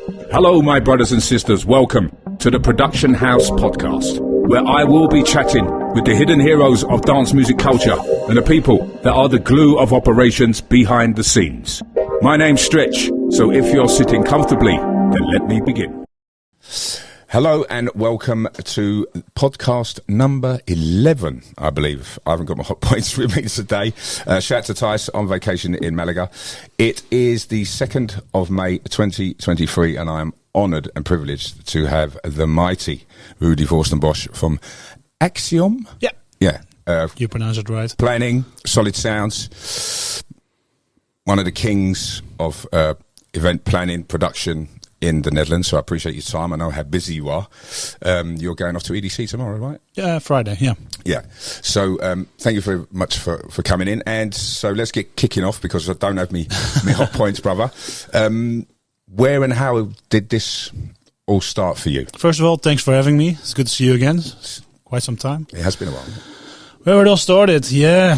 Hello, my brothers and sisters. Welcome to the Production House Podcast, where I will be chatting with the hidden heroes of dance music culture and the people that are the glue of operations behind the scenes. My name's Stretch, so if you're sitting comfortably, then let me begin. Hello and welcome to podcast number 11, I believe. I haven't got my hot points with me today. Shout out to Tice on vacation in Malaga. It is the 2nd of May 2023 and I am honoured and privileged to have the mighty Rudy Vorstenbosch from AXIOM. Yeah. Yeah. You pronounce it right. Planning, Solid Sounds. One of the kings of event planning, production in the Netherlands, so I appreciate your time. I know how busy you are. You're going off to EDC tomorrow, right? Yeah, Friday, yeah. Yeah. So thank you very much for coming in. And so let's get kicking off because I don't have me hot points, brother. Where and how did this all start for you? First of all, thanks for having me. It's good to see you again. It's quite some time. It has been a while. Where it all started? Yeah,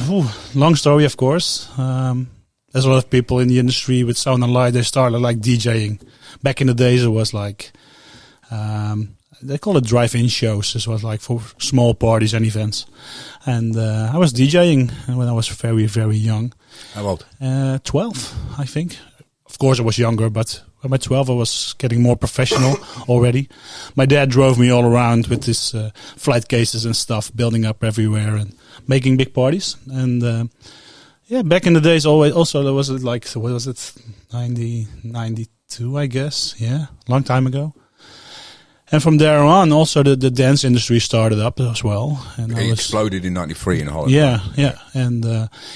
long story, of course. There's a lot of people in the industry with sound and light. They started like DJing. Back in the days, it was like, they call it drive-in shows. This was like for small parties and events. And I was DJing when I was very, very young. How old? 12, I think. Of course, I was younger, but when I was 12, I was getting more professional already. My dad drove me all around with his flight cases and stuff, building up everywhere and making big parties. And yeah, back in the days, also there was like, what was it, 92, I guess. Yeah, long time ago. And from there on, also the dance industry started up as well. And it exploded in 93 in Holland. Yeah, yeah. And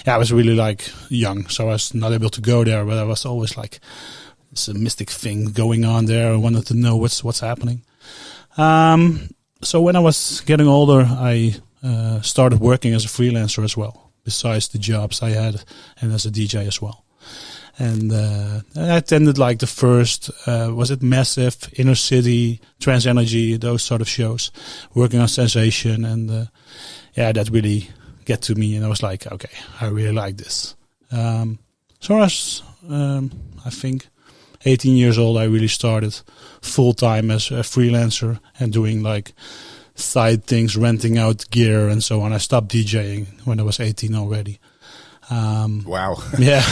I was really like young, so I was not able to go there, but I was always like, it's a mystic thing going on there. I wanted to know what's happening. So when I was getting older, I started working as a freelancer as well, besides the jobs I had and as a DJ as well. And I attended like the first, was it Massive, Inner City, Trans Energy, those sort of shows, working on Sensation. And yeah, that really get to me. And I was like, okay, I really like this. So I was, I think, 18 years old, I really started full-time as a freelancer and doing like side things, renting out gear and so on. I stopped DJing when I was 18 already. Wow. Yeah.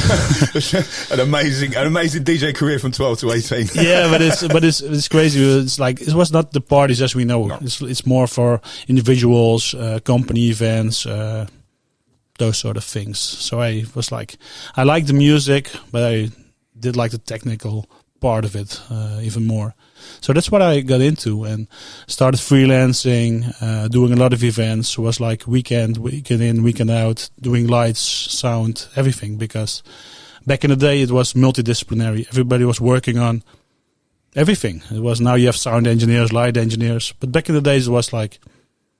an amazing DJ career from 12 to 18. Yeah, but it's crazy. It's like, it was not the parties as we know. No. It's more for individuals, company events, those sort of things. So I was like, I like the music, but I did like the technical part of it even more. So that's what I got into and started freelancing, doing a lot of events. It was like weekend in, weekend out, doing lights, sound, everything. Because back in the day, it was multidisciplinary. Everybody was working on everything. It was now you have sound engineers, light engineers. But back in the days, it was like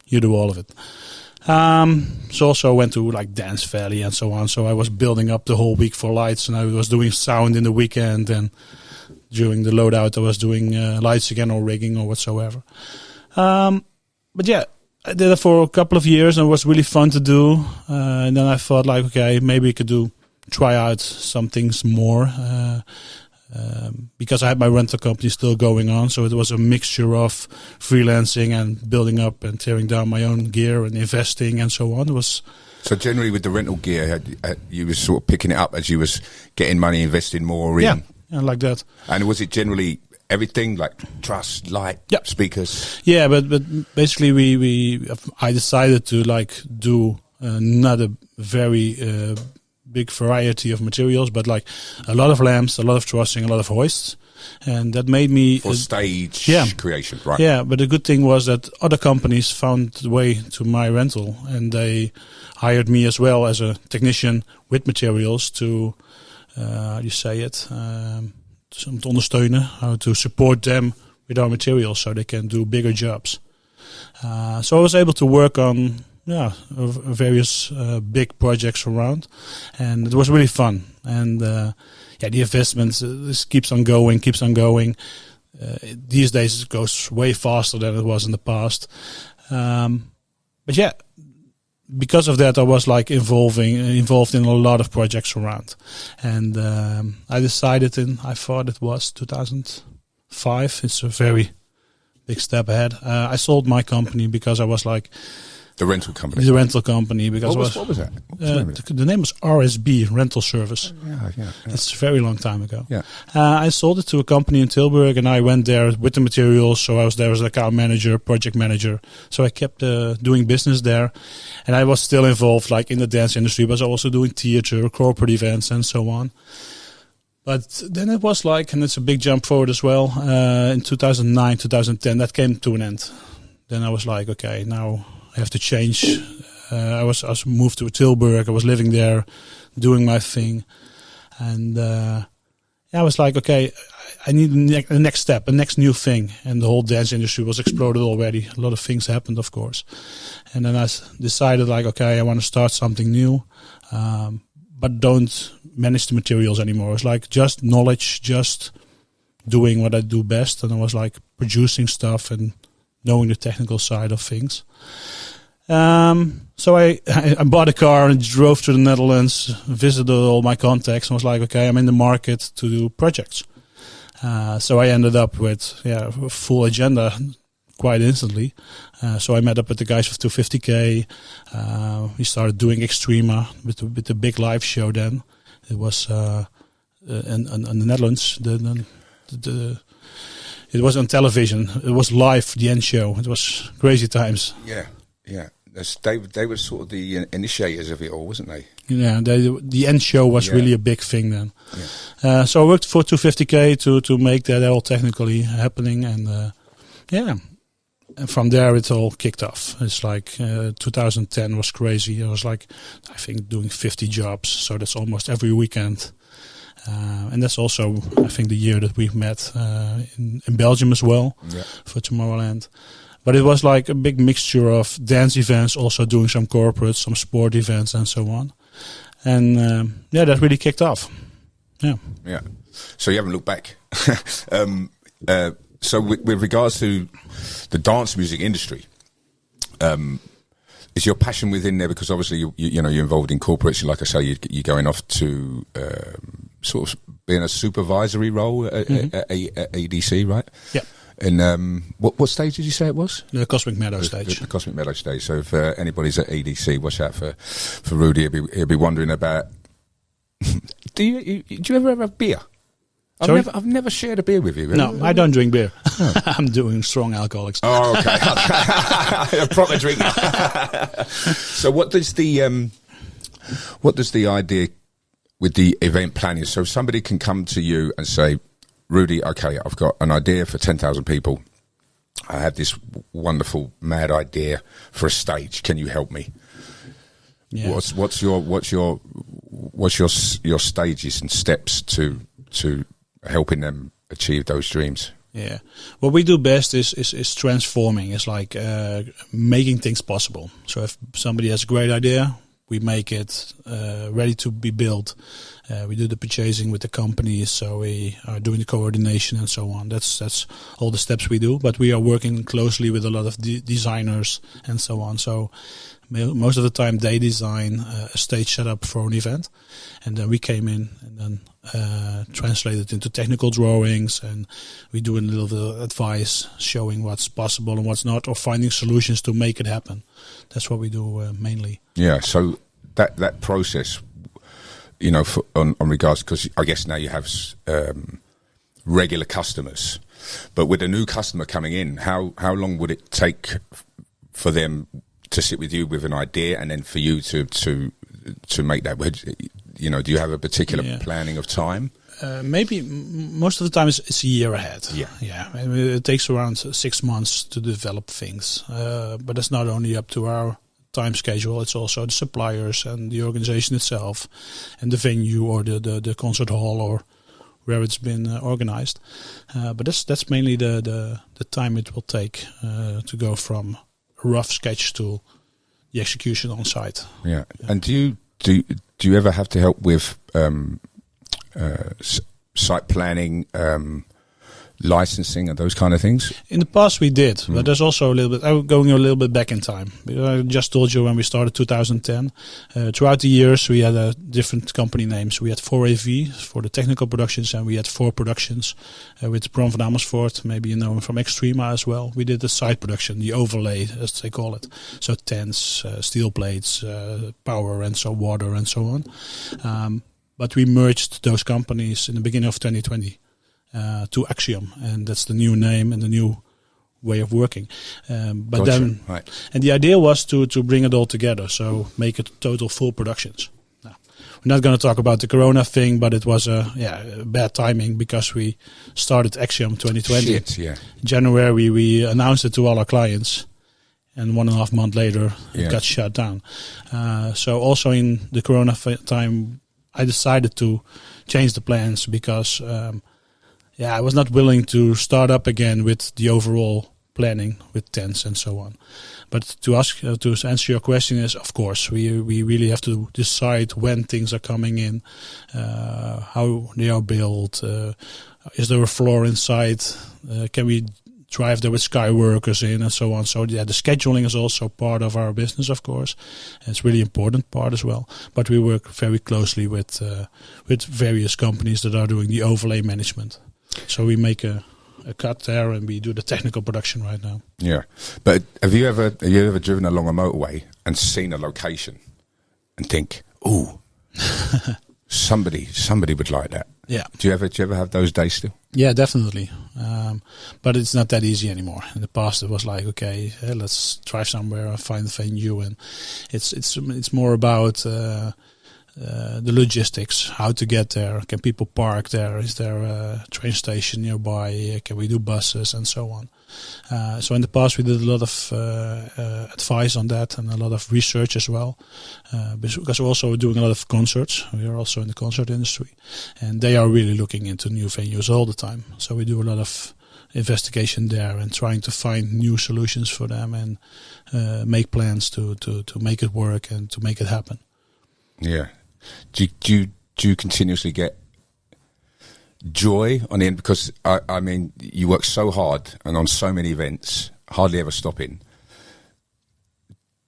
you do all of it. So also went to like Dance Valley and so on. So I was building up the whole week for lights, and I was doing sound in the weekend, and during the loadout I was doing lights again or rigging or whatsoever. But yeah, I did it for a couple of years and it was really fun to do. And then I thought like, okay, maybe I could try out some things more. Because I had my rental company still going on, so it was a mixture of freelancing and building up and tearing down my own gear and investing and so on. It was so generally with the rental gear, you were sort of picking it up as you was getting money, investing more in. Yeah, like that. And was it generally everything like truss, light, speakers? Yeah, but basically I decided to like do not a very big variety of materials, but like a lot of lamps, a lot of trussing, a lot of hoists, and that made me for stage creation, right? Yeah, but the good thing was that other companies found the way to my rental, and they hired me as well as a technician with materials to, how do you say it, om te ondersteunen, how to support them with our materials so they can do bigger jobs. So I was able to work on various big projects around, and it was really fun. And the investments this keeps on going. These days it goes way faster than it was in the past. But yeah, because of that, I was like involved in a lot of projects around, and I decided I thought it was 2000. 2005. It's a very big step ahead. I sold my company because I was like, the rental company. The rental company, because what was that? What was the name of it? The name was RSB, Rental Service. Yeah. It's a very long time ago. Yeah. I sold it to a company in Tilburg, and I went there with the materials. So I was there as an account manager, project manager. So I kept doing business there, and I was still involved, like in the dance industry, but I was also doing theater, corporate events, and so on. But then it was like, and it's a big jump forward as well. In 2009, 2010, that came to an end. Then I was like, okay, now I have to change. I was moved to Tilburg. I was living there, doing my thing, and I was like, okay, I need the next step, a next new thing. And the whole dance industry was exploded already. A lot of things happened, of course. And then I decided, like, okay, I want to start something new, but don't manage the materials anymore. It's like just knowledge, just doing what I do best. And I was like producing stuff and knowing the technical side of things. So I bought a car and drove to the Netherlands, visited all my contacts, and was like, okay, I'm in the market to do projects. So I ended up with a full agenda quite instantly. So I met up with the guys of 250K. We started doing Extrema with the big live show then. It was in the Netherlands. It was on television. It was live, the end show. It was crazy times. Yeah. They were sort of the initiators of it all, wasn't they? Yeah, the end show was really a big thing then. Yeah. So I worked for 250K to make that all technically happening, and and from there it all kicked off. It's like 2010 was crazy. I was like, I think doing 50 jobs, so that's almost every weekend. And that's also, I think, the year that we met in Belgium as well for Tomorrowland. But it was like a big mixture of dance events, also doing some corporate, some sport events, and so on. And that really kicked off. Yeah. Yeah. So you haven't looked back. So with regards to the dance music industry, is your passion within there? Because obviously you're involved in corporates. Like I say, you're going off to sort of being a supervisory role at ADC, right? Yeah. And what stage did you say it was? The Cosmic Meadow stage. The Cosmic Meadow stage. So if anybody's at ADC, watch out for Rudy. He'll be wondering about. Do you ever have a beer? I've never shared a beer with you. No, I don't drink beer. Oh. I'm doing strong alcoholics. Oh, okay. A proper drinker. So what does the idea with the event planning? So somebody can come to you and say, Rudy, okay, I've got an idea for 10,000 people. I have this wonderful, mad idea for a stage. Can you help me? Yeah. What's your stages and steps to helping them achieve those dreams? Yeah, what we do best is transforming. It's like making things possible. So if somebody has a great idea, we make it ready to be built. We do the purchasing with the companies, so we are doing the coordination and so on. That's all the steps we do. But we are working closely with a lot of designers and so on. So most of the time they design a stage setup for an event, and then we came in and then translate it into technical drawings, and we do a little bit of advice showing what's possible and what's not, or finding solutions to make it happen. That's what we do mainly. Yeah, so that process, on regards, because I guess now you have regular customers, but with a new customer coming in, how long would it take for them to sit with you with an idea, and then for you to make that? Do you have a particular planning of time? Maybe most of the time it's a year ahead. Yeah. It takes around 6 months to develop things, but it's not only up to our time schedule. It's also the suppliers and the organization itself, and the venue or the concert hall or where it's been organized. But that's mainly the time it will take to go from a rough sketch to the execution on site. Yeah. And do you ever have to help with site planning, licensing and those kind of things? In the past we did, but there's also a little bit, I'm going a little bit back in time. I just told you when we started 2010. Throughout the years we had different company names. We had 4AV for the technical productions, and we had 4 Productions with Bron van Amersfoort, maybe you know him from Extrema as well. We did the side production, the overlay as they call it. So tents, steel plates, power and so water and so on. But we merged those companies in the beginning of 2020. To AXIOM, and that's the new name and the new way of working. But gotcha. then, right. And the idea was to bring it all together, so make it total full productions. Now, we're not going to talk about the Corona thing, but it was bad timing because we started AXIOM 2020. Shit, yeah. January we announced it to all our clients, and 1.5 months later it got shut down. So also in the Corona time, I decided to change the plans because. I was not willing to start up again with the overall planning with tents and so on. But to answer your question is, of course, we really have to decide when things are coming in, how they are built. Is there a floor inside? Can we drive there with sky workers in and so on? So the scheduling is also part of our business, of course. It's really important part as well. But we work very closely with various companies that are doing the overlay management. So we make a cut there, and we do the technical production right now. Yeah, but have you ever driven along a motorway and seen a location and think, "Ooh, somebody would like that"? Yeah. Do you ever have those days still? Yeah, definitely. But it's not that easy anymore. In the past, it was like, okay, let's drive somewhere and find a venue, and it's more about. The logistics, how to get there. Can people park there? Is there a train station nearby? Can we do buses and so on? So in the past we did a lot of advice on that and a lot of research as well. Because we're also doing a lot of concerts. We are also in the concert industry. And they are really looking into new venues all the time. So we do a lot of investigation there and trying to find new solutions for them and make plans to make it work and to make it happen. Yeah. Do you continuously get joy on the end? Because, I mean, you work so hard and on so many events, hardly ever stopping.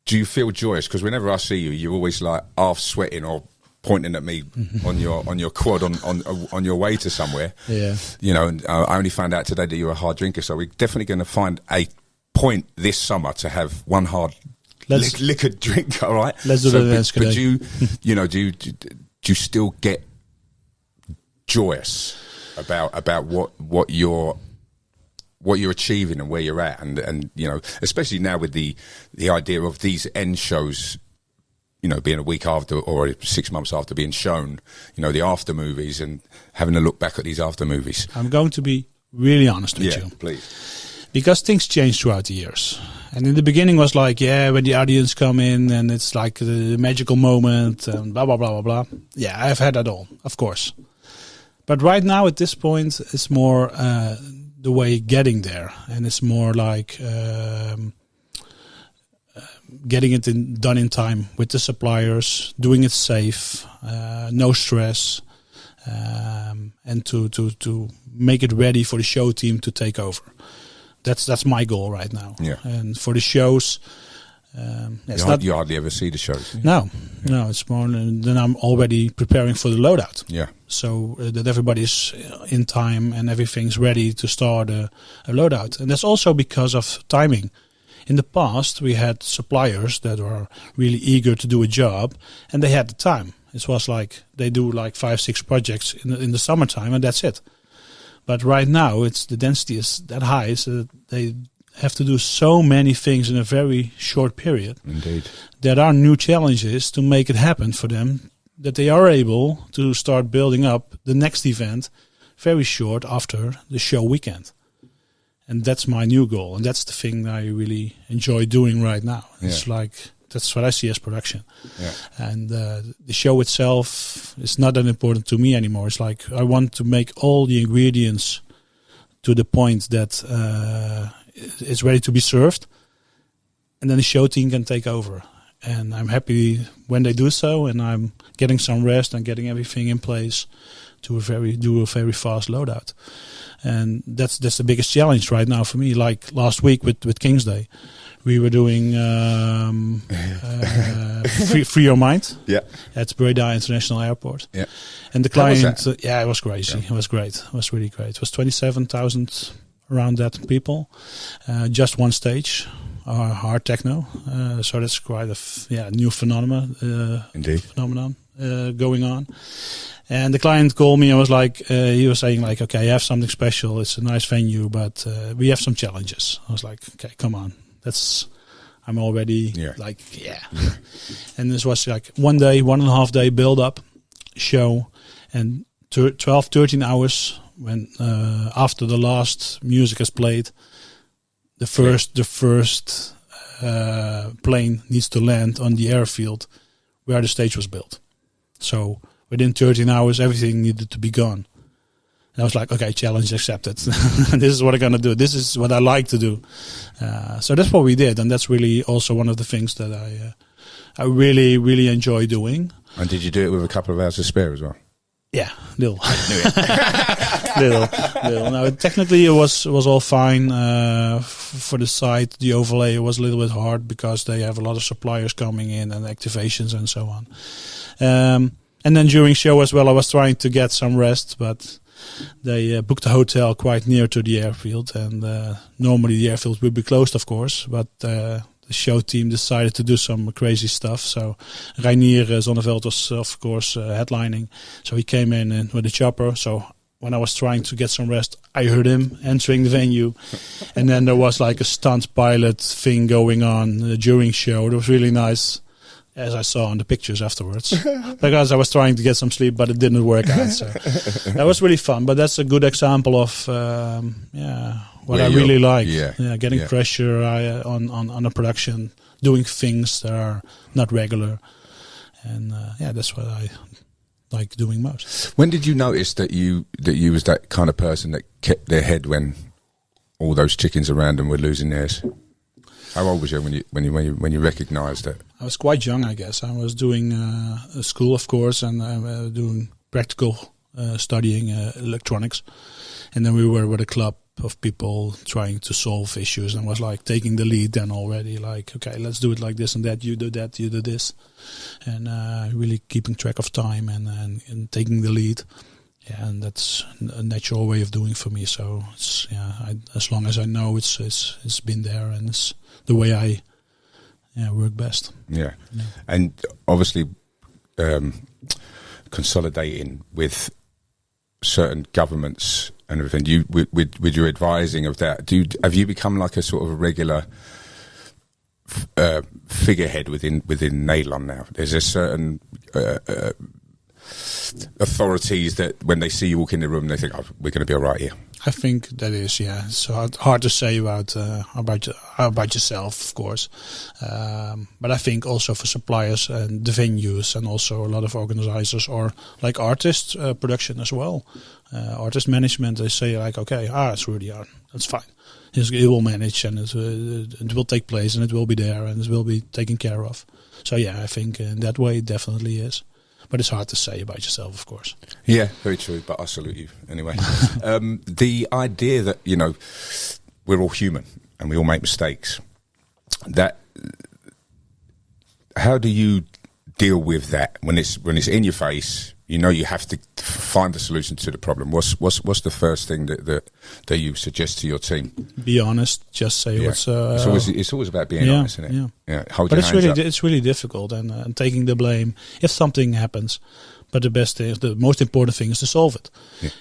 Do you feel joyous? Because whenever I see you, you're always like half sweating or pointing at me on your quad on your way to somewhere. Yeah. You know, and I only found out today that you're a hard drinker, so we're definitely going to find a point this summer to have one hard liquid drink, all right? Let's do that. But do you still get joyous about what you're achieving and where you're at, and you know, especially now with the idea of these end shows, you know, being a week after or 6 months after being shown, you know, the after movies and having a look back at these after movies. I'm going to be really honest with you. Yeah, please. Because things change throughout the years. And in the beginning was like, when the audience come in and it's like the magical moment and blah, blah, blah, blah, blah. Yeah, I've had that all, of course. But right now at this point, it's more the way getting there. And it's more like getting it done in time with the suppliers, doing it safe, no stress, and to make it ready for the show team to take over. That's my goal right now. Yeah. And for the shows, you hardly ever see the shows. No, it's more than I'm already preparing for the loadout. Yeah. So that everybody's in time and everything's ready to start a loadout. And that's also because of timing. In the past, we had suppliers that were really eager to do a job, and they had the time. It was like they do like 5-6 projects in the summertime, and that's it. But right now, the density is that high, so that they have to do so many things in a very short period. Indeed. There are new challenges to make it happen for them, that they are able to start building up the next event very short after the show weekend. And that's my new goal, and that's the thing I really enjoy doing right now. Yeah. It's like, that's what I see as production. Yeah. And the show itself is not that important to me anymore. It's like I want to make all the ingredients to the point that it's ready to be served, and then the show team can take over. And I'm happy when they do so, and I'm getting some rest and getting everything in place do a very fast loadout. And that's the biggest challenge right now for me. Like last week with King's Day, we were doing Free Your Mind at Breda International Airport. Yeah. And the client, it was crazy. Yeah. It was great. It was really great. It was 27,000 around that people, just one stage, hard techno. So that's quite a new phenomenon. Phenomenon going on. And the client called me and was like, he was saying like, okay, I have something special. It's a nice venue, but we have some challenges. I was like, okay, come on. I'm already And this was like 1.5 day build up show, and 12, 13 hours when after the last music is played, the first plane needs to land on the airfield where the stage was built. So within 13 hours, everything needed to be gone. And I was like, okay, challenge accepted. This is what I'm going to do. This is what I like to do. So that's what we did. And that's really also one of the things that I really, really enjoy doing. And did you do it with a couple of hours to spare as well? Yeah, little. little. Now, technically, it was all fine. For the site, the overlay was a little bit hard because they have a lot of suppliers coming in and activations and so on. And then during show as well, I was trying to get some rest, but they booked a hotel quite near to the airfield, and normally the airfield would be closed, of course, but the show team decided to do some crazy stuff. So Reinier Zonneveld was, of course, headlining. So he came in with a chopper. So when I was trying to get some rest, I heard him entering the venue. And then there was like a stunt pilot thing going on during show. It was really nice, as I saw in the pictures afterwards, because I was trying to get some sleep, but it didn't work out. So that was really fun. But that's a good example of, what I really like. Getting pressure on a production, doing things that are not regular. And that's what I like doing most. When did you notice that you was that kind of person that kept their head when all those chickens around them were losing theirs? How old was you when you recognised it? I was quite young, I guess. I was doing school, of course, and doing practical studying electronics. And then we were with a club of people trying to solve issues, and was like taking the lead then already. Like, okay, let's do it like this and that. You do that, you do this, and really keeping track of time and taking the lead. Yeah, and that's a natural way of doing for me. So it's, as long as I know it's been there, and it's the way I work best. Yeah. And obviously consolidating with certain governments and everything. You with your advising of that, have you become like a sort of a regular figurehead within Nederland now? There's a certain authorities that when they see you walk in the room, they think, "Oh, we're going to be all right here." I think that is, it's hard to say about yourself, of course. But I think also for suppliers and the venues, and also a lot of organizers, or like artist production as well, artist management, they say like, okay, it's Rudy, that's fine. He will manage, and it will take place, and it will be there, and it will be taken care of. So I think in that way it definitely is. But it's hard to say about yourself, of course. Yeah, very true. But I salute you anyway. The idea that we're all human and we all make mistakes. How do you deal with that when it's in your face? You have to find the solution to the problem. What's the first thing that you suggest to your team? Be honest. Just say what's. It's always about being honest, isn't it? Yeah. But it's really difficult, and taking the blame if something happens. But the most important thing is to solve it,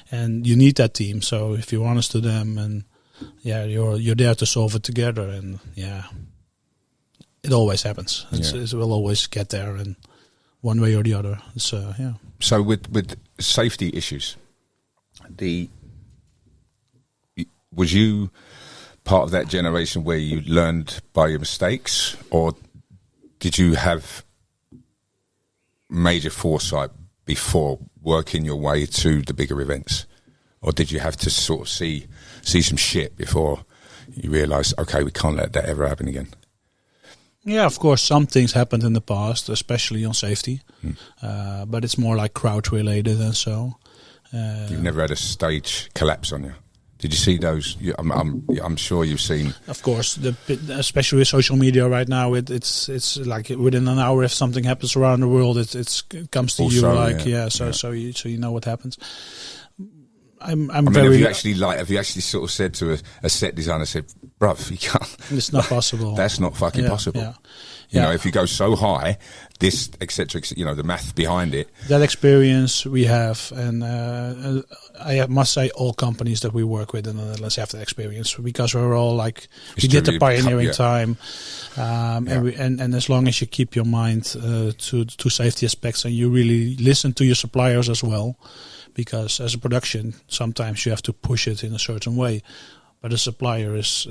and you need that team. So if you're honest to them, and you're there to solve it together, and it always happens. It will always get there, and one way or the other. So with safety issues, was you part of that generation where you learned by your mistakes, or did you have major foresight before working your way to the bigger events, or did you have to sort of see some shit before you realised, okay, we can't let that ever happen again? Yeah, of course, some things happened in the past, especially on safety, but it's more like crowd related and so. You've never had a stage collapse on you. Did you see those? I'm sure you've seen. Of course, especially with social media right now, it's like within an hour, if something happens around the world, it comes to you like So you know what happens. I'm very. Have you actually sort of said to a set designer, said, "Bruv, you can't. It's not possible. That's not fucking possible." Yeah. You know, if you go so high, this, etc., you know, the math behind it. That experience we have, and I must say, all companies that we work with in the Netherlands have that experience, because we're all like, we did the pioneering time, and as long as you keep your mind to safety aspects, and you really listen to your suppliers as well, because as a production, sometimes you have to push it in a certain way. But a supplier is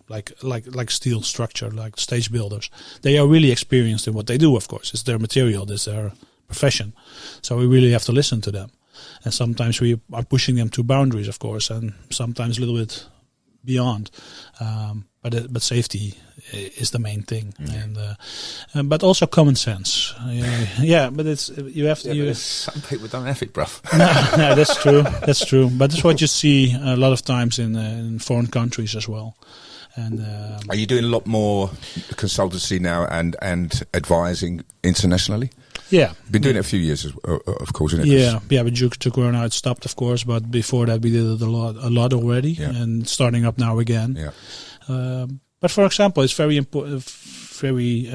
like steel structure, like stage builders. They are really experienced in what they do, of course. It's their material, it's their profession. So we really have to listen to them. And sometimes we are pushing them to boundaries, of course, and sometimes a little bit beyond. But safety is the main thing, and but also common sense. But it's you have to. But some people don't have it, bruv. No, that's true. That's true. But that's what you see a lot of times in foreign countries as well. And are you doing a lot more consultancy now and advising internationally? Yeah, been doing it a few years, of course. Isn't it? Yeah. But due to Corona, it stopped, of course. But before that, we did it a lot already, and starting up now again. Yeah. But for example, it's very important. Very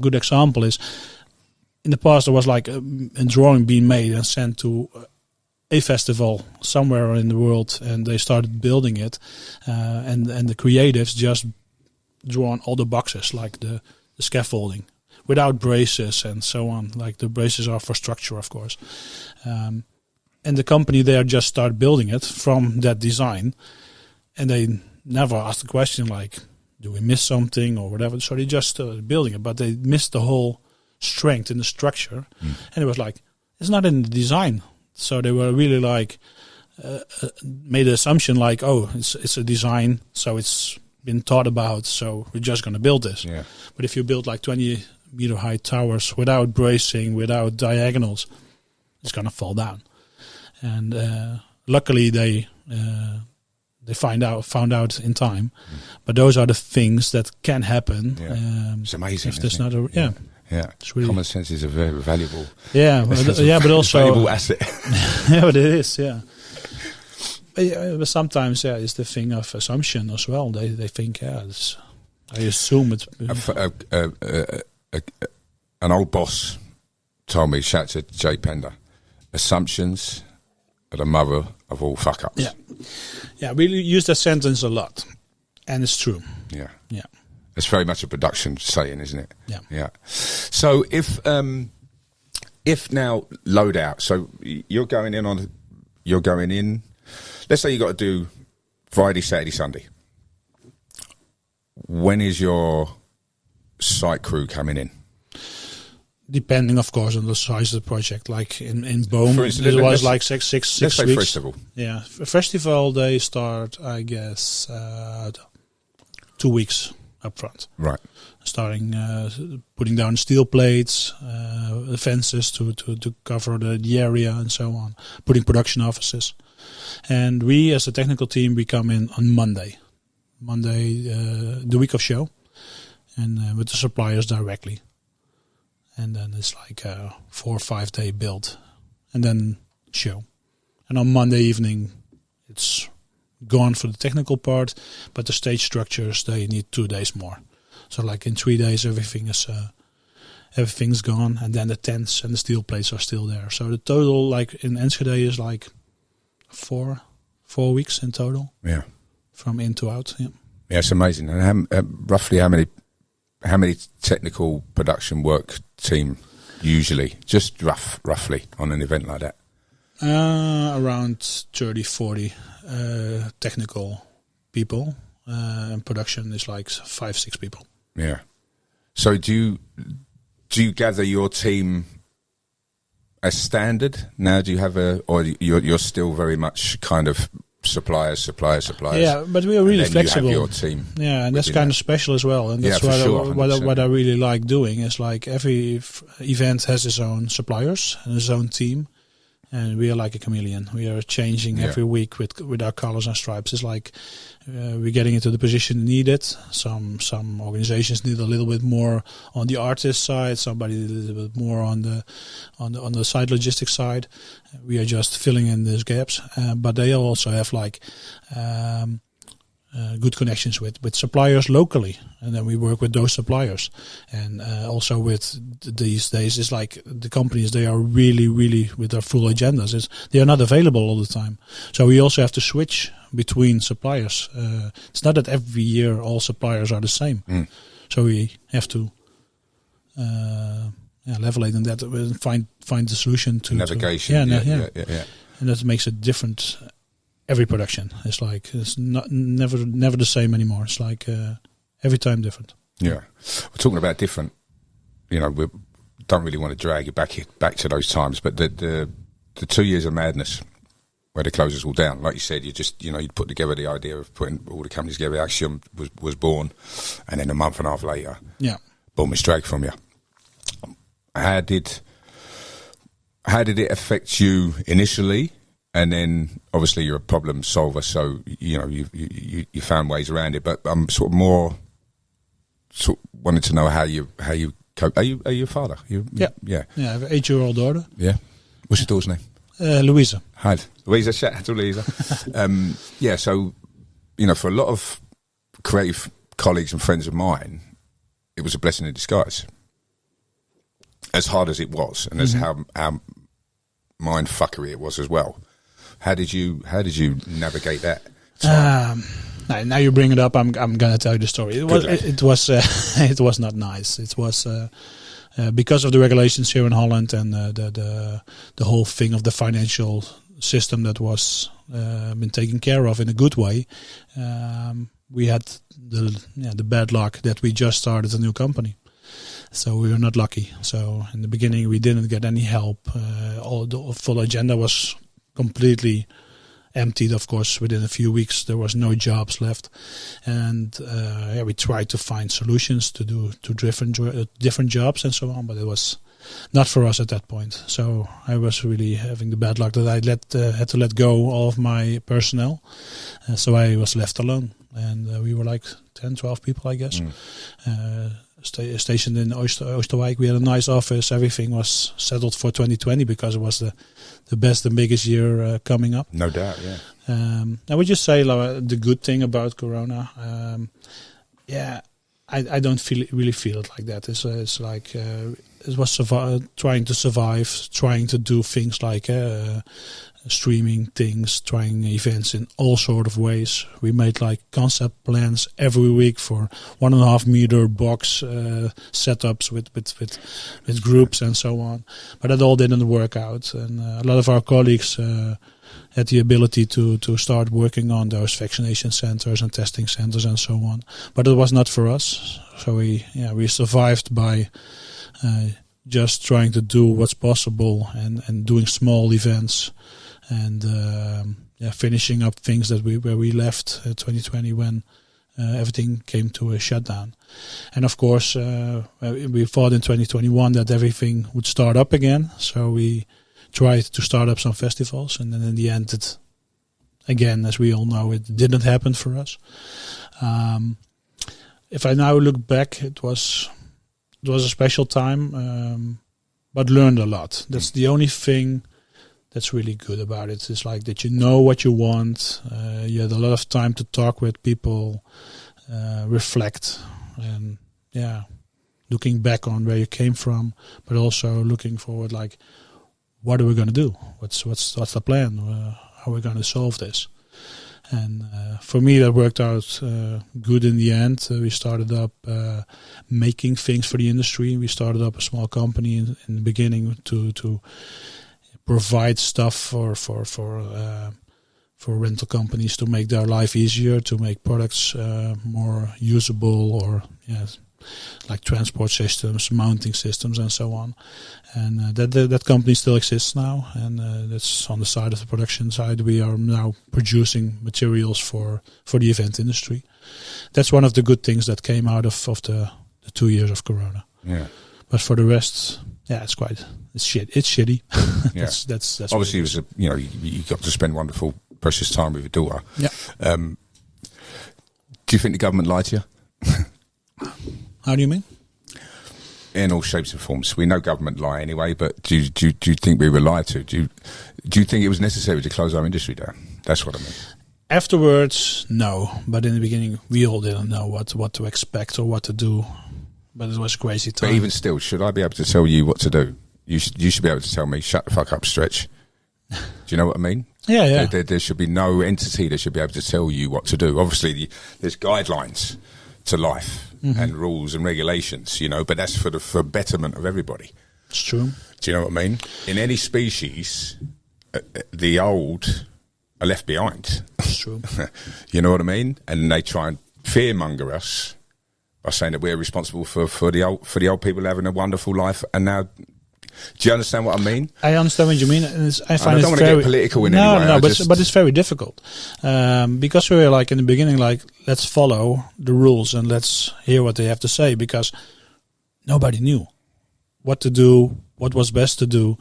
good example is in the past there was like a drawing being made and sent to a festival somewhere in the world, and they started building it, and the creatives just drawn all the boxes, like the scaffolding, without braces and so on. Like the braces are for structure, of course. And the company there just started building it from that design, and they never asked the question like, do we miss something or whatever? So they just started building it, but they missed the whole strength in the structure. And it was like, it's not in the design. So they were really like, made an assumption like, oh, it's a design, so it's been thought about, so we're just going to build this. Yeah. But if you build like 20-meter high towers without bracing, without diagonals, it's going to fall down. And luckily they found out in time. But those are the things that can happen. Yeah. It's amazing. If there's not yeah. Really, common sense is a very valuable. Yeah, but also valuable asset. Yeah, but it is. Yeah. But sometimes, it's the thing of assumption as well. They think, I assume it's. An old boss told me, shout to Jay Pender, assumptions are the mother of all fuck ups. Yeah, we use that sentence a lot, and it's true. Yeah. It's very much a production saying, isn't it? Yeah. So if now load out, so you're going in. Let's say you got to do Friday, Saturday, Sunday. When is your site crew coming in? Depending, of course, on the size of the project. Like in Boom, it was like six let's weeks. Say festival. Yeah, festival they start, I guess, 2 weeks up front. Right. Starting putting down steel plates, the fences to cover the area and so on. Putting production offices, and we as a technical team we come in on Monday, the week of show, and with the suppliers directly. And then it's like a 4 or 5 day build, and then show. And on Monday evening, it's gone for the technical part, but the stage structures, they need 2 days more. So like in 3 days, everything's gone, and then the tents and the steel plates are still there. So the total, like in Enschede, is like 4 weeks in total. Yeah, from in to out. Yeah, it's amazing. And roughly how many technical production work team usually, just roughly on an event like that? Around 30-40 technical people, and production is like 5-6 people. Yeah. So do you gather your team as standard now? Do you have or you're still very much kind of suppliers? Yeah, but we are really flexible. You have your team. Yeah, and that's kind of special as well. And that's what I really like doing is like every event has its own suppliers and its own team. and we are like a chameleon. We are changing every week with our colors and stripes. It's like we're getting into the position needed. Some organizations need a little bit more on the artist side, somebody a little bit more on the side logistics side. We are just filling in these gaps, but they also have like good connections with suppliers locally, and then we work with those suppliers. And also with these days, it's like the companies, they are really with their full agendas. They are not available all the time, so we also have to switch between suppliers. It's not that every year all suppliers are the same, so we have to levelate on that and find the solution to navigation. Yeah. And that makes it different. Every production is like it's never the same anymore. It's like every time different. Yeah, we're talking about different. We don't really want to drag you back to those times, but the 2 years of madness where the closures all down, like you said, you'd put together the idea of putting all the companies together. AXIOM was born, and then a month and a half later, boom, it's dragged from you. How did it affect you initially? And then, obviously, you're a problem solver, so you found ways around it. But I'm sort of wanted to know how you cope. Are you a father? Yeah. I have an 8-year-old daughter. Yeah. What's your daughter's name? Louisa. Hi, Louisa. Shout out to Louisa. So for a lot of creative colleagues and friends of mine, it was a blessing in disguise. As hard as it was, and as how mind fuckery it was as well. How did you navigate that? Now you bring it up. I'm gonna tell you the story. It was not nice. It was because of the regulations here in Holland and the whole thing of the financial system that was been taken care of in a good way. We had the bad luck that we just started a new company. So we were not lucky. So in the beginning, we didn't get any help. All the full agenda was completely emptied. Of course, within a few weeks, there was no jobs left, and we tried to find solutions to do different jobs and so on. But it was not for us at that point. So I was really having the bad luck that I had to let go all of my personnel. So I was left alone, and we were like 10, 12 people, I guess. Stationed in Oosterwijk. We had a nice office. Everything was settled for 2020 because it was the best and biggest year coming up. No doubt, yeah. I would just say the good thing about Corona, I don't really feel it like that. It's like it was trying to survive, trying to do things like streaming things, trying events in all sort of ways. We made like concept plans every week for 1.5 meter box setups with groups and so on. But that all didn't work out, and a lot of our colleagues had the ability to start working on those vaccination centers and testing centers and so on. But it was not for us. So we survived by just trying to do what's possible and doing small events. And finishing up things where we left 2020 when everything came to a shutdown. And of course, we thought in 2021 that everything would start up again. So we tried to start up some festivals, and then in the end, it again, as we all know, it didn't happen for us. If I now look back, it was a special time, but learned a lot. That's the only thing that's really good about it. It's like that you know what you want. You had a lot of time to talk with people, reflect, and looking back on where you came from, but also looking forward. Like, what are we going to do? What's the plan? How are we going to solve this? And for me, that worked out good in the end. We started up making things for the industry. We started up a small company in the beginning to provide stuff for rental companies to make their life easier, to make products more usable, or like transport systems, mounting systems, and so on. And that company still exists now, and that's on the side of the production side. We are now producing materials for the event industry. That's one of the good things that came out of the 2 years of Corona. Yeah. But for the rest, yeah, it's shitty. Yeah. that's obviously it was you got to spend wonderful, precious time with your daughter. Yeah. Do you think the government lied to you? How do you mean? In all shapes and forms. We know government lie anyway, but do you think we were lied to? Do you think it was necessary to close our industry down? That's what I mean. Afterwards, no. But in the beginning, we all didn't know what to expect or what to do. But it was a crazy time. But even still, should I be able to tell you what to do? You should be able to tell me, shut the fuck up, Stretch. Do you know what I mean? Yeah. There should be no entity that should be able to tell you what to do. Obviously, there's guidelines to life and rules and regulations, but that's for betterment of everybody. It's true. Do you know what I mean? In any species, the old are left behind. It's true. You know what I mean? And they try and fearmonger us by saying that we're responsible for the old people having a wonderful life. And now, do you understand what I mean? I understand what you mean. I don't want to get political in any way. No, but it's very difficult because we were like in the beginning, like let's follow the rules and let's hear what they have to say because nobody knew what to do, what was best to do.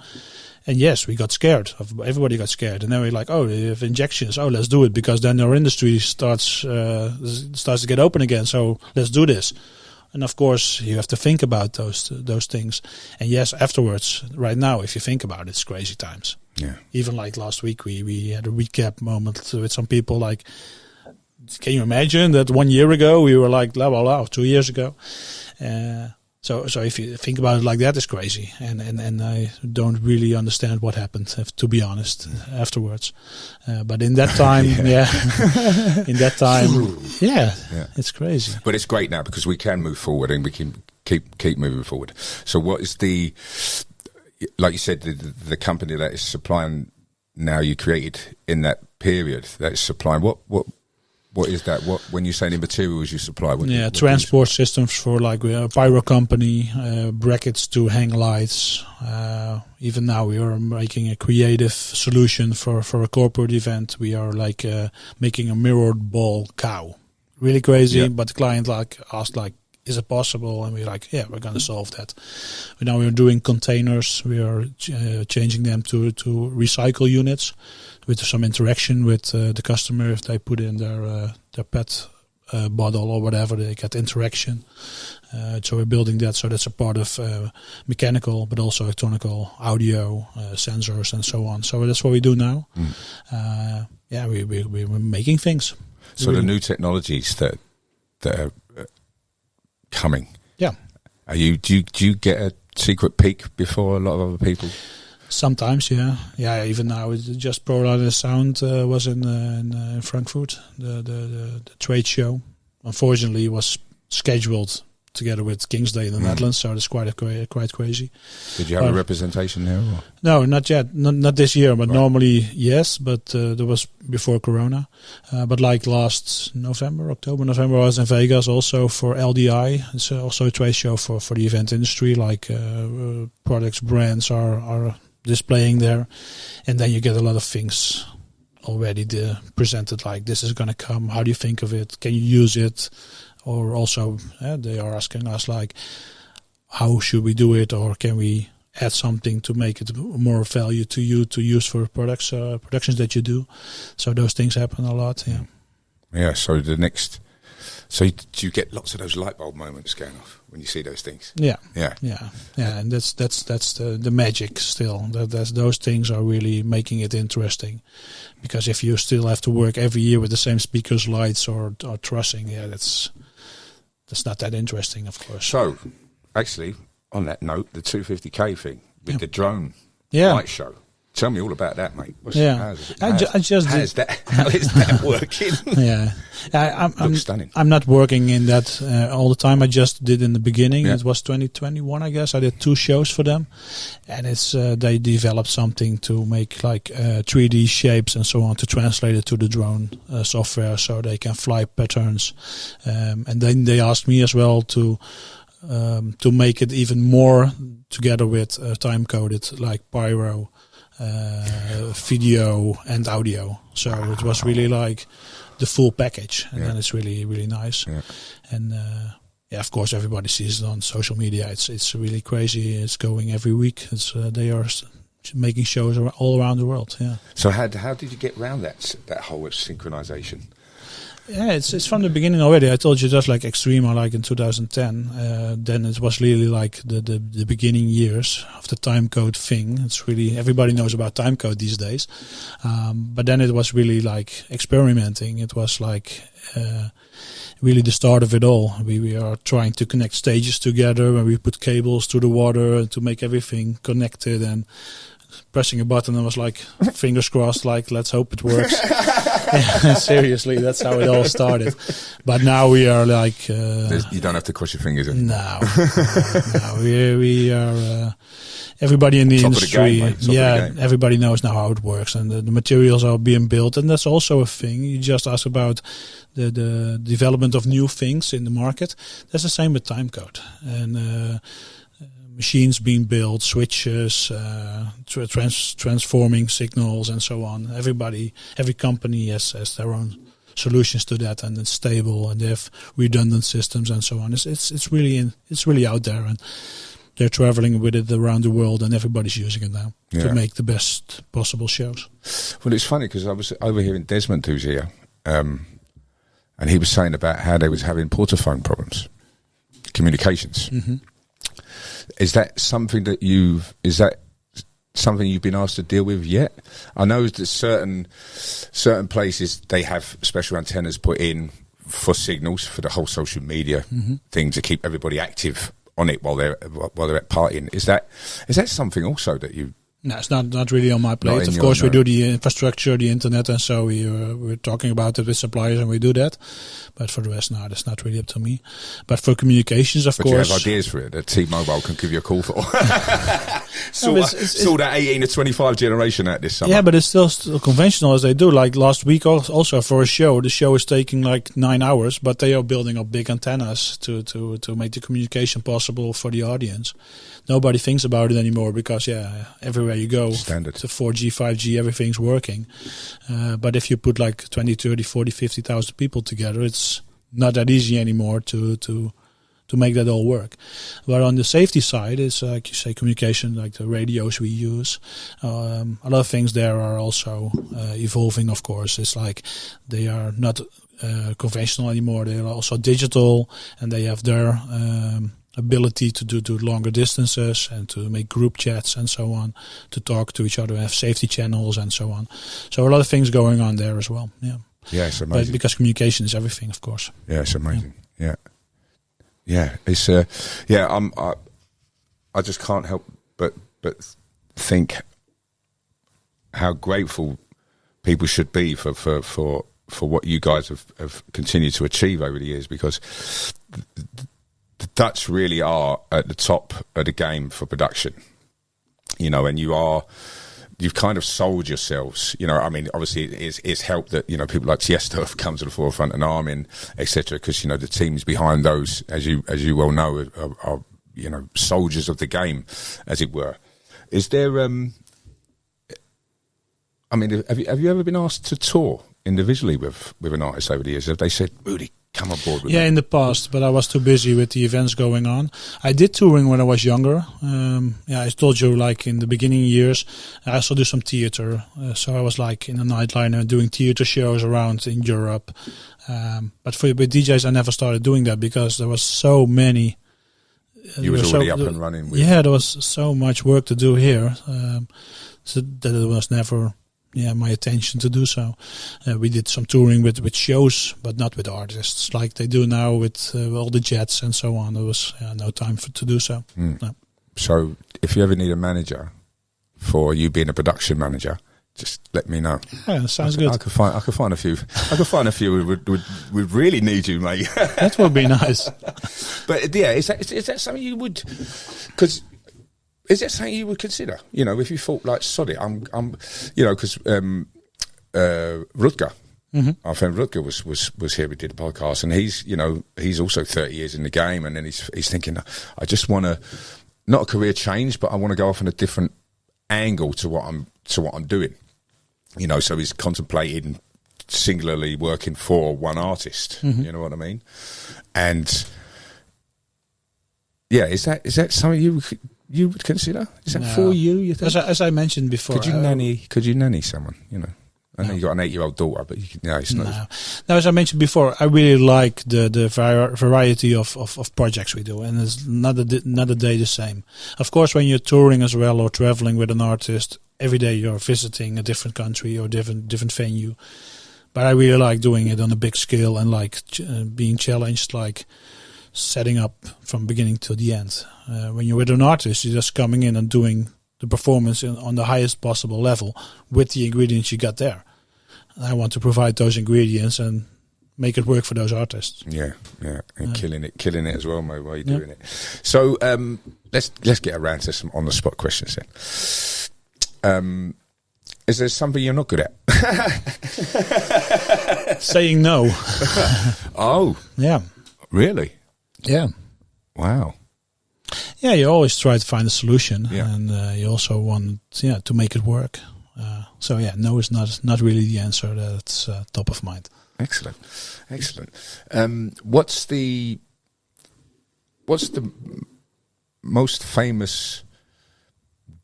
And yes, we got scared. Everybody got scared, and then we're like, "Oh, they have injections. Oh, let's do it because then our industry starts to get open again. So let's do this." And of course, you have to think about those things. And yes, afterwards, right now, if you think about it, it's crazy times. Yeah. Even like last week, we had a recap moment with some people. Like, can you imagine that 1 year ago we were like blah blah blah, 2 years ago? So if you think about it like that, it's crazy. And I don't really understand what happened, to be honest, afterwards. But in that time, in that time, it's crazy. But it's great now because we can move forward and we can keep moving forward. So what is like you said, the company that is supplying now you created in that period that is supplying, what is that? What when you say the materials you supply? What transport systems for like a pyro company, brackets to hang lights. Even now we are making a creative solution for a corporate event. We are like making a mirrored ball cow. Really crazy, but the client asked is it possible? And we're like, yeah, we're going to solve that. Now we're doing containers. We are changing them to recycle units with some interaction with the customer. If they put in their PET bottle or whatever, they get interaction. So we're building that. So that's a part of mechanical, but also electronical, audio, sensors, and so on. So that's what we do now. We're making things. So the new technologies that are coming. Yeah. Do you get a secret peek before a lot of other people? Sometimes, yeah. Even now, it's just ProLight Sound was in Frankfurt, the trade show. Unfortunately, it was scheduled together with King's Day in the Netherlands, so it's quite crazy. Did you have a representation there? Or? No, not yet. Not this year, but normally yes. But there was before Corona. But like last October, November, I was in Vegas also for LDI. It's also a trade show for the event industry. Like products, brands are displaying there, and then you get a lot of things already presented. Like this is going to come. How do you think of it? Can you use it? Or also, they are asking us like, how should we do it, or can we add something to make it more value to you to use for productions that you do? So those things happen a lot. Yeah. Yeah. So do you get lots of those light bulb moments going off when you see those things? Yeah. Yeah. Yeah. Yeah. And that's the magic still. Those things are really making it interesting, because if you still have to work every year with the same speakers, lights, or trussing, that's not that interesting, of course. So, actually, on that note, the 250k thing with the drone light show. Tell me all about that, mate. How is that working? Yeah, Looks stunning. I'm not working in that all the time. I just did in the beginning. Yeah. It was 2021, I guess. I did 2 shows for them, and it's they developed something to make like 3D shapes and so on to translate it to the drone software, so they can fly patterns. And then they asked me as well to make it even more together with time coded, like pyro. Video and audio, so it was really like the full package, and then it's really, really nice. And of course, everybody sees it on social media. It's really crazy. It's going every week. They are making shows all around the world. Yeah. So how did you get around that whole synchronization? Yeah, it's from the beginning already. I told you just like Extreme, like in 2010. Then it was really like the beginning years of the timecode thing. It's really, everybody knows about timecode these days. But then it was really like experimenting. It was like really the start of it all. We are trying to connect stages together, and we put cables to the water to make everything connected, and pressing a button and was like, fingers crossed, like, let's hope it works. Yeah, seriously, that's how it all started. But now we are like... you don't have to cross your fingers anymore. No. We are... everybody in the Top industry, of the game, everybody knows now how it works, and the materials are being built, and that's also a thing. You just asked about the development of new things in the market. That's the same with timecode. And... machines being built, switches, transforming signals, and so on. Every company has their own solutions to that, and it's stable, and they have redundant systems and so on. It's really out there, and they're traveling with it around the world, and everybody's using it now to make the best possible shows. Well, it's funny because I was overhearing Desmond, who's here, and he was saying about how they was having portaphone problems, communications. Mm-hmm. Is that something that you've been asked to deal with yet? I know that certain places they have special antennas put in for signals for the whole social media thing to keep everybody active on it while they're at partying. Is that something also that you? No, it's not really on my plate. Of course, we do the infrastructure, the internet, and so we're talking about it with suppliers, and we do that. But for the rest, no, that's not really up to me. But for communications, of course. But you have ideas for it that T-Mobile can give you a call for. Sort that 18 to 25 generation out this summer. Yeah, but it's still conventional as they do. Like last week also for a show, the show is taking like 9 hours, but they are building up big antennas to make the communication possible for the audience. Nobody thinks about it anymore because, everywhere you go, standard. The 4G, 5G, everything's working. But if you put like 20, 30, 40, 50,000 people together, it's not that easy anymore to make that all work. But on the safety side, it's like you say, communication, like the radios we use. A lot of things there are also evolving, of course. It's like they are not conventional anymore. They are also digital, and they have their... ability to do longer distances and to make group chats and so on, to talk to each other, have safety channels and so on. So a lot of things going on there as well. Yeah. Yeah, it's amazing. But because communication is everything, of course. Yeah, it's amazing. Yeah. It's I just can't help but think how grateful people should be for what you guys have continued to achieve over the years, because the Dutch really are at the top of the game for production, and you've kind of sold yourselves, I mean, obviously it's helped that, people like Tiesto have come to the forefront, and Armin, etc., because, the teams behind those, as you well know, are soldiers of the game, as it were. Is there, I mean, have you ever been asked to tour individually with an artist over the years? Have they said, Rudy, come on board with me? In the past, but I was too busy with the events going on. I did touring when I was younger. I told you, like in the beginning years, I also do some theater. So I was like in a nightliner doing theater shows around in Europe. But with DJs, I never started doing that because there was so many. You was already up and running. There was so much work to do here, so that it was never. My attention to do so. We did some touring with shows, but not with artists like they do now with all the jets and so on. There was no time to do so. No. So if you ever need a manager for you being a production manager, just let me know. Yeah, sounds good. I could find a few. I could find a few who would really need you, mate. That would be nice. But is that something you would? Because. Is that something you would consider? If you thought like, sorry, I'm because Rutger, our friend Rutger was here. We did a podcast, and he's also 30 years in the game, and then he's thinking, I just want to, not a career change, but I want to go off on a different angle to what I'm doing. So he's contemplating singularly working for one artist. You know what I mean? And Yeah, is that something you would consider? Is that for you? You think? As I mentioned before, Could you nanny someone? You know, I know you got an 8-year-old daughter, but it's not. No, as I mentioned before, I really like the variety of projects we do, and it's not a day the same. Of course, when you're touring as well or traveling with an artist, every day you're visiting a different country or different venue. But I really like doing it on a big scale and like being challenged, like setting up from beginning to the end. When you're with an artist, you're just coming in and doing the performance on the highest possible level with the ingredients you got there. And I want to provide those ingredients and make it work for those artists. Yeah, and killing it as well, Mo, while you're doing it. So let's get around to some on the spot questions then. Is there something you're not good at? Saying no. Oh. Yeah. Really? Yeah. Wow. Yeah, you always try to find a solution, and you also want to make it work. So no is not really the answer that's top of mind. Excellent. What's the most famous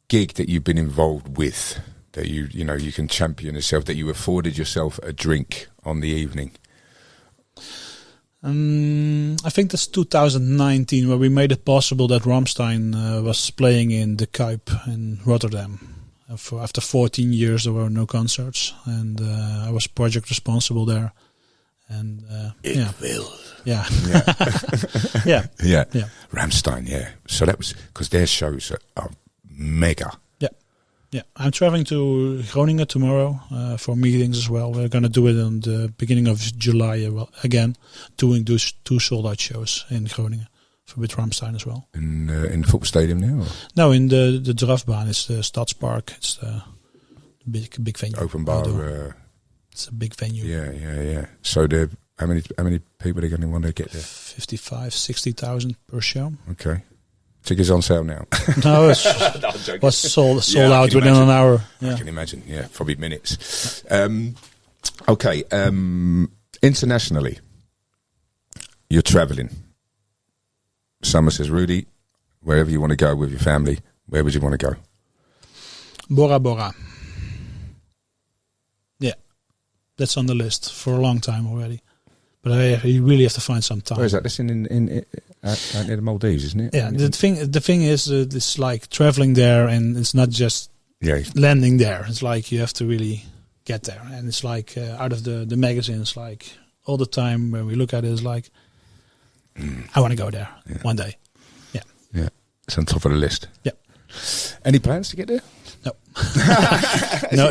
gig that you've been involved with? That you can champion yourself, that you afforded yourself a drink on the evening? I think that's 2019, where we made it possible that Rammstein was playing in the Kuip in Rotterdam. After 14 years, there were no concerts, and I was project responsible there. And will. Yeah. Yeah. Rammstein, yeah. So that was because their shows are mega. Yeah, I'm traveling to Groningen tomorrow for meetings as well. We're going to do it on the beginning of July again, doing those 2 sold-out shows in Groningen with Rammstein as well. In the football stadium now? Or? No, in the Drafbaan. It's the Stadspark. It's the big venue. Open bar. It's a big venue. Yeah. So how many people are going to want to get there? 55,000, 60,000 per show. Okay. Tickets on sale now. No, it was sold out within an hour. Yeah. I can imagine. Yeah, probably minutes. Okay. Internationally, you're traveling. Summer says, Rudy, wherever you want to go with your family, where would you want to go? Bora Bora. Yeah, that's on the list for a long time already. But you really have to find some time. Where is that? That's in near the Maldives, isn't it? Yeah, the thing is, it's like traveling there, and it's not just landing there. It's like you have to really get there, and it's like out of the magazines, like all the time when we look at it, it's like I want to go there one day. Yeah, it's on top of the list. Yeah. Any plans to get there? No.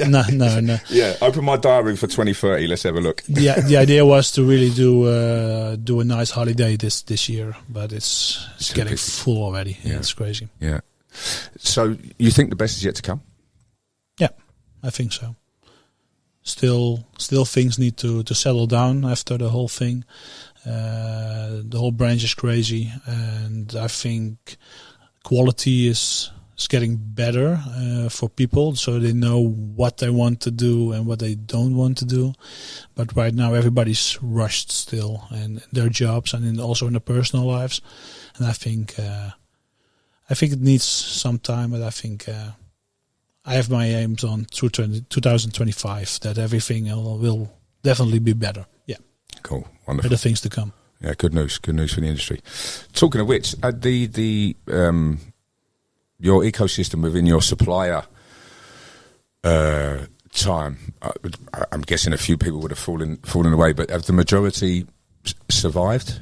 No. Yeah, open my diary for 2030. Let's have a look. The idea was to really do a nice holiday this year, but it's getting full already. Yeah, it's crazy. Yeah. So you think the best is yet to come? Yeah, I think so. Still things need to settle down after the whole thing. The whole branch is crazy, and I think quality is getting better for people, so they know what they want to do and what they don't want to do. But right now everybody's rushed still in their jobs and also in their personal lives, and I think it needs some time, but I think I have my aims on through 2025 that everything will definitely be better. Yeah, cool, wonderful. Better things to come. Yeah, good news for the industry. Talking of which, your ecosystem within your supplier time, I'm guessing a few people would have fallen away, but have the majority survived?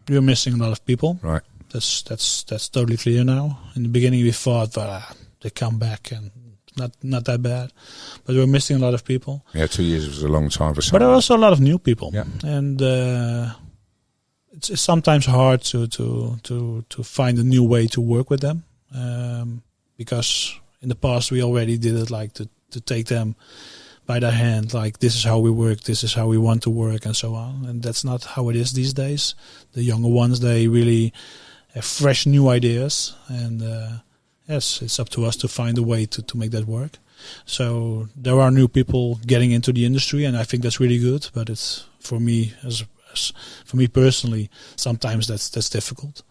We're missing a lot of people. Right. That's totally clear now. In the beginning we thought they come back and not that bad, but we're missing a lot of people. Yeah, 2 years was a long time for some. But there are also a lot of new people. Yeah. And it's sometimes hard to find a new way to work with them. Because in the past we already did it like to take them by the hand, like this is how we work, this is how we want to work, and so on. And that's not how it is these days. The younger ones, they really have fresh new ideas, and yes, it's up to us to find a way to make that work. So there are new people getting into the industry, and I think that's really good. But it's for me personally, sometimes that's difficult.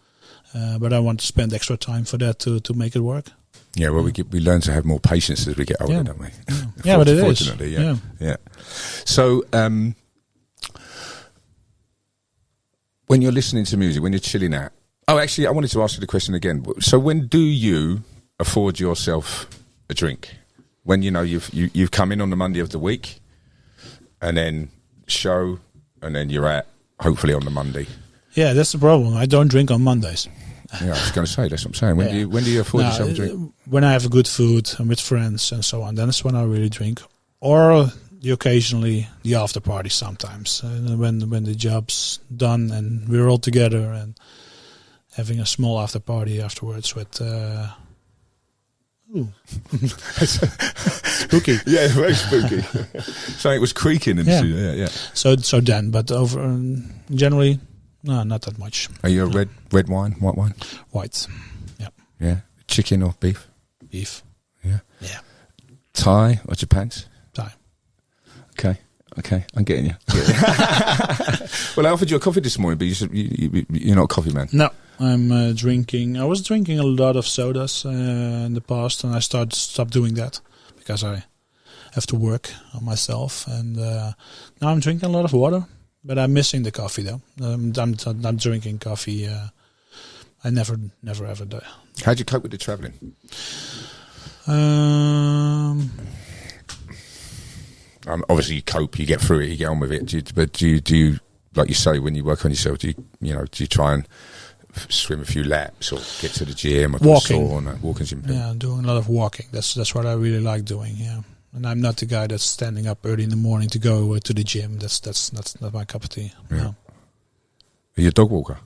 But I want to spend extra time for that to make it work. Yeah, well, we learn to have more patience as we get older, don't we? Yeah, but it is. Fortunately, yeah. So, when you're listening to music, when you're chilling out. Oh, actually, I wanted to ask you the question again. So, when do you afford yourself a drink? When you've come in on the Monday of the week, and then show, and then you're out hopefully on the Monday. Yeah, that's the problem. I don't drink on Mondays. Yeah, I was going to say, that's what I'm saying. When do you afford yourself a drink? When I have good food and with friends and so on, then it's when I really drink. Or occasionally the after party sometimes. When the job's done and we're all together and having a small after party afterwards with... spooky. Yeah, very spooky. So it was creaking and yeah. So then, but generally... No, not that much. Are you a red wine, white wine? White, yeah. Yeah. Chicken or beef? Beef. Yeah. Yeah. Thai or Japanese? Thai. Okay, I'm getting you. Well, I offered you a coffee this morning, but you said you're not a coffee man. No, I'm drinking. I was drinking a lot of sodas in the past, and I stopped doing that because I have to work on myself. And now I'm drinking a lot of water. But I'm missing the coffee though. I'm drinking coffee. I never ever do. How'd you cope with the travelling? Obviously, you cope. You get through it. You get on with it. Do you like you say when you work on yourself? Do you try and swim a few laps or get to the gym or walking? Walking. Yeah, doing a lot of walking. That's what I really like doing. Yeah. And I'm not the guy that's standing up early in the morning to go to the gym. That's not my cup of tea. Yeah. No. Are you a dog walker?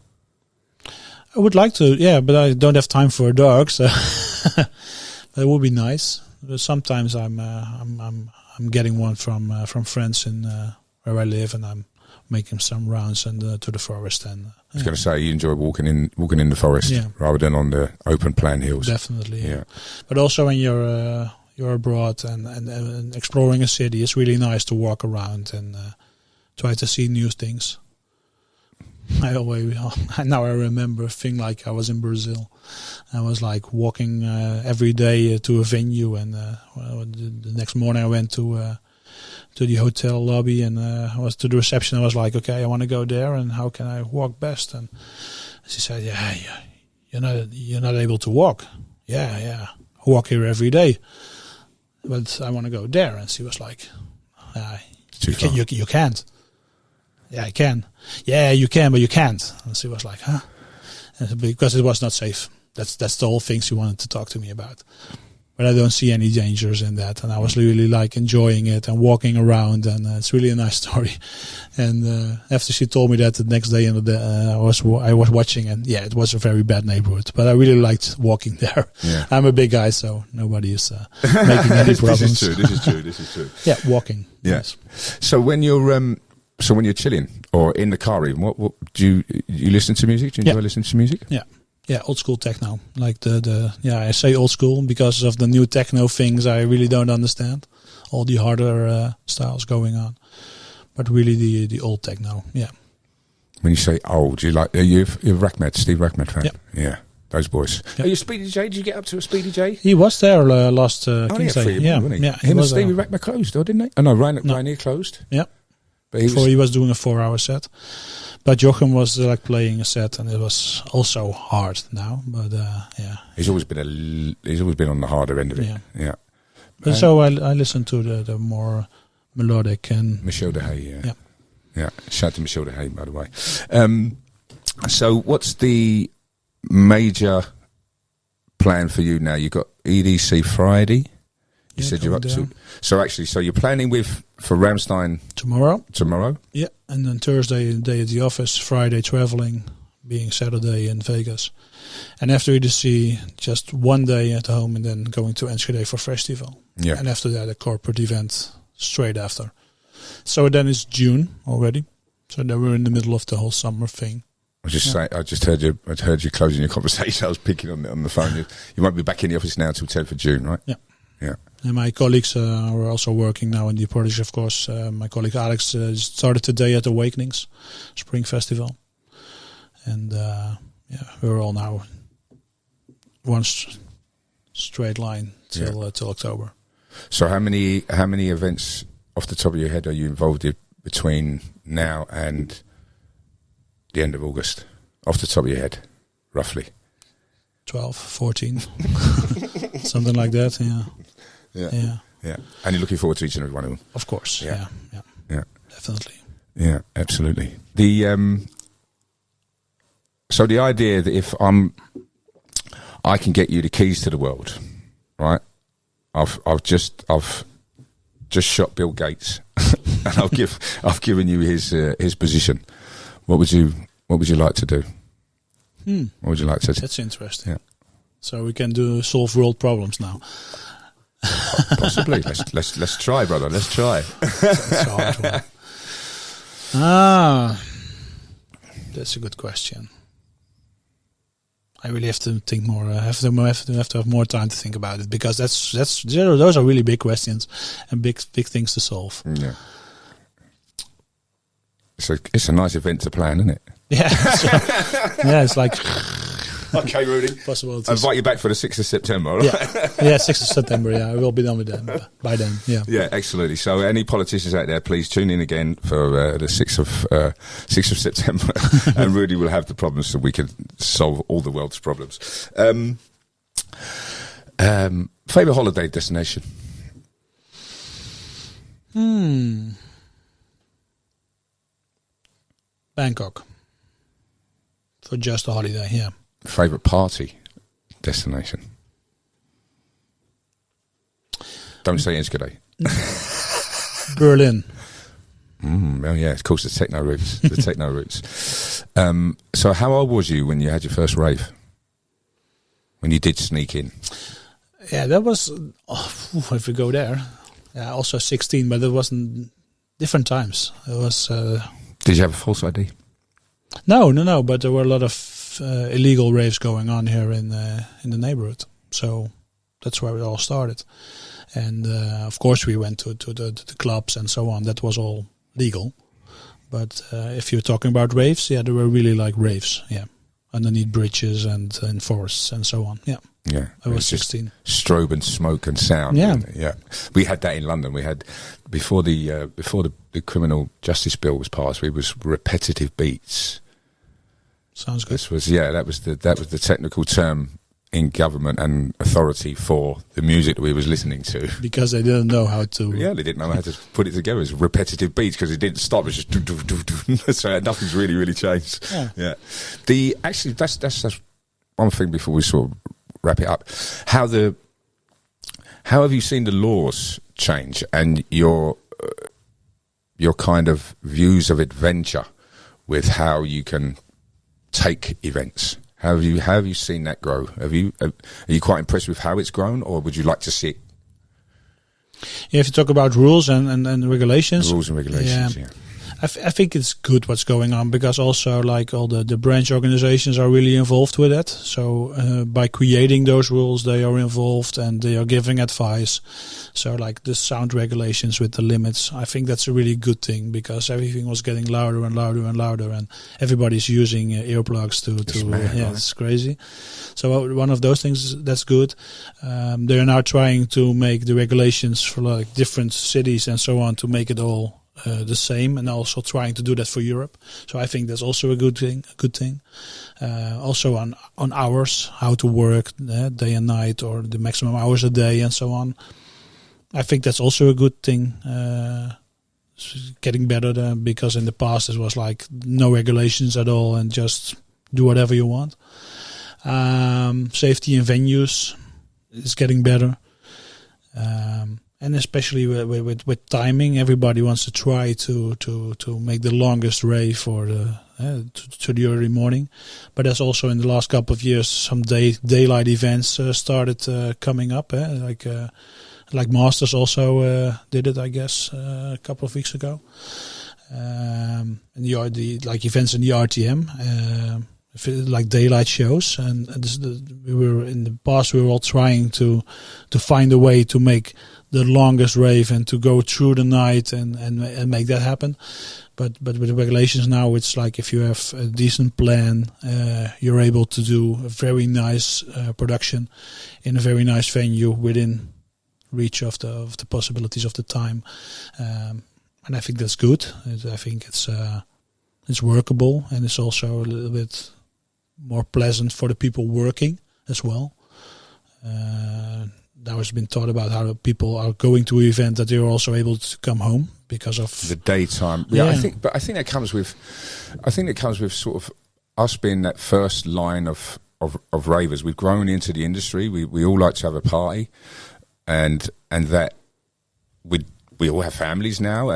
I would like to, yeah, but I don't have time for a dog. So it would be nice. But sometimes I'm getting one from friends in where I live, and I'm making some rounds and to the forest. And I was going to say you enjoy walking in the forest rather than on the open plan hills. Definitely, yeah. But also when you're abroad and exploring a city, it's really nice to walk around and try to see new things. Now I remember a thing like I was in Brazil. I was like walking every day to a venue, and the next morning I went to the hotel lobby, and I was to the reception. I was like, okay, I want to go there, and how can I walk best? And she said, yeah, you're not able to walk. Yeah, I walk here every day. But I want to go there. And she was like, you can't. Yeah, I can. Yeah, you can, but you can't. And she was like, huh? And because it was not safe. That's the whole thing she wanted to talk to me about. But I don't see any dangers in that. And I was really like enjoying it and walking around. And it's really a nice story. And after she told me that, the next day I was watching, and yeah, it was a very bad neighborhood. But I really liked walking there. Yeah. I'm a big guy, so nobody is making any problems. This is true. Yeah, walking. Yes. So when you're chilling or in the car, even what do you listen to music? Do you enjoy listening to music? Yeah. Yeah, old school techno. Like I say old school because of the new techno things I really don't understand. All the harder styles going on. But really the old techno, yeah. When you say old, you're Rackmed, Steve Rackmed fan? Yeah, those boys. Are you a Speedy J? Did you get up to a Speedy J? He was there last King's Day. Yeah, him and Stevie Rackmed closed, didn't they? Oh no, Rainier closed. Yeah. But he was doing a 4-hour set. But Jochem was like playing a set, and it was also hard now. But yeah, he's always been on the harder end of it. Yeah. But so I listen to the more melodic and Michel de Hey. Yeah. Shout out to Michel de Hey, by the way. So what's the major plan for you now? You got EDC Friday. You said you're up to. So you're planning for Rammstein tomorrow. Yeah, and then Thursday day at the office, Friday traveling, being Saturday in Vegas, and after EDC just one day at home, and then going to Enschede for festival. Yeah, and after that a corporate event straight after. So then it's June already. So then we're in the middle of the whole summer thing. I just heard you closing your conversation. I was picking on the phone. You won't be back in the office now until 10th of June, right? Yeah. Yeah. And my colleagues are also working now in the project, of course. My colleague Alex started today at Awakenings Spring Festival. And we're all now one straight line till October. So how many events off the top of your head are you involved in between now and the end of August? Off the top of your head, roughly. 12, 14, something like that. Yeah. And you're looking forward to each and every one of them. Of course. Yeah. Definitely. Yeah, absolutely. So the idea that if I can get you the keys to the world, right? I've just shot Bill Gates, and I've given you his position. What would you like to do? What would you like to do? That's interesting. Yeah. So we can solve world problems now. Possibly. Let's try, brother. Let's try. That's a hard one. That's a good question. I really have to think more. I have to have more time to think about it, because those are really big questions and big things to solve. Yeah. So it's a nice event to plan, isn't it? Yeah. It's like. Okay, Rudy. Possibilities. I'll invite you back for the 6th of September. Right? Yeah, 6th of September. Yeah, I will be done with them by then. Yeah. Yeah, absolutely. So, any politicians out there, please tune in again for the 6th of September, and Rudy will have the problems so we can solve all the world's problems. Favorite holiday destination? Bangkok. For just a holiday. Yeah. Favorite party destination? Don't say Enschede. Berlin. Well, yeah, of course, the techno roots. So how old was you when you had your first rave? When you did sneak in? Yeah, that was, if we go there, also 16, but it wasn't different times. It was. Did you have a false ID? No, but there were a lot of illegal raves going on here in the neighborhood. So that's where it all started. And of course we went to the clubs and so on. That was all legal. But if you're talking about raves, there were really like raves, underneath bridges and in forests and so on. Yeah. Yeah, I was 16. Strobe and smoke and sound. Yeah. We had that in London. We had before the criminal justice bill was passed. We was repetitive beats. Sounds good. This was that was the technical term in government and authority for the music that we was listening to. Because they didn't know how to. Yeah, they didn't know how to put it together as repetitive beats, because it didn't stop. It was just so nothing's really changed. Yeah. Actually that's one thing before we sort of wrap it up. How have you seen the laws change and your kind of views of adventure with how you can take events? How have you seen that grow? Are you quite impressed with how it's grown, or would you like to see it? Yeah, if you talk about rules and regulations. Rules and regulations, yeah. I think it's good what's going on, because also like all the branch organizations are really involved with it. So by creating those rules, they are involved and they are giving advice. So like the sound regulations with the limits, I think that's a really good thing, because everything was getting louder and louder and louder, and everybody's using earplugs to it's crazy. So one of those things that's good. They are now trying to make the regulations for like different cities and so on to make it all the same, and also trying to do that for Europe. So I think that's also a good thing. Also on hours, how to work day and night, or the maximum hours a day, and so on. I think that's also a good thing. It's getting better because in the past it was like no regulations at all and just do whatever you want. Safety in venues is getting better. And especially with timing, everybody wants to try to make the longest rave or to the early morning. But there's also in the last couple of years some daylight events started coming up. Like Masters also did it, I guess, a couple of weeks ago. And the like events in the RTM. like daylight shows, and we were in the past. We were all trying to find a way to make the longest rave and to go through the night and make that happen. But with the regulations now, it's like if you have a decent plan, you're able to do a very nice production in a very nice venue within reach of the possibilities of the time, and I think that's good. I think it's workable, and it's also a little bit more pleasant for the people working as well. Now it's been thought about how people are going to an event that they're also able to come home because of the daytime. Yeah, I think that comes with sort of us being that first line of ravers. We've grown into the industry. We all like to have a party, and that we all have families now,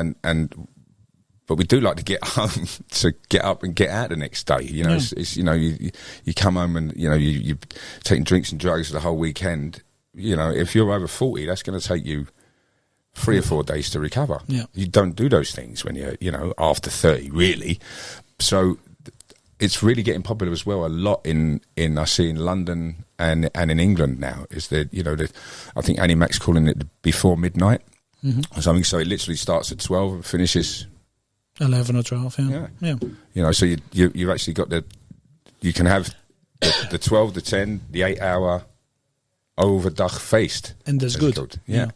but we do like to get home, to get up and get out the next day. You know, it's you come home and you're taking drinks and drugs the whole weekend. You know, if you're over 40, that's going to take you 3 or 4 days to recover. Yeah. You don't do those things when you're after 30, really. So it's really getting popular as well. A lot in I see in London and in England now is that I think Annie Mac's calling it before midnight or something. So it literally starts at 12 and finishes 11 or 12. Yeah. So you've actually got you can have the 12, the 10, the 8 hour overdag feest, and that's good. Yeah,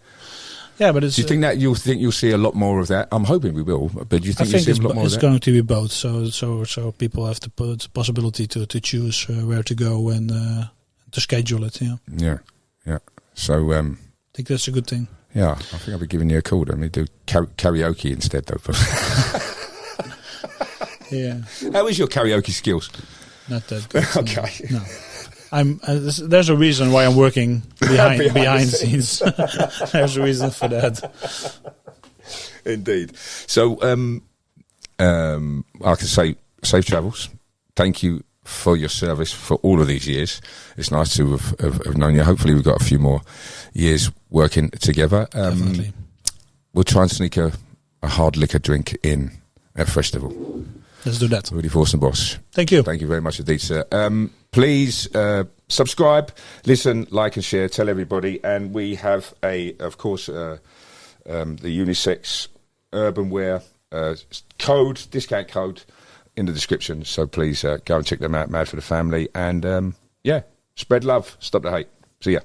but it's. Do you think that you'll see a lot more of that? I'm hoping we will, but do you think you'll see a lot more of that? It's going to be both. So people have the possibility to choose where to go and to schedule it. Yeah. So I think that's a good thing. Yeah, I think I'll be giving you a call. Let me do karaoke instead, though. Yeah. How is your karaoke skills? Not that good. Okay. No. There's a reason why I'm working behind the scenes. There's a reason for that. Indeed. So, I can say safe travels. Thank you for your service for all of these years. It's nice to have known you. Hopefully we've got a few more years working together. Definitely. We'll try and sneak a hard liquor drink in at festival. Let's do that. Rudy Vorstenbosch. Thank you. Thank you very much indeed, sir. Please subscribe, listen, like and share, tell everybody. And we have of course, the unisex urban wear discount code in the description. So please go and check them out, Mad for the Family. And spread love, stop the hate. See ya.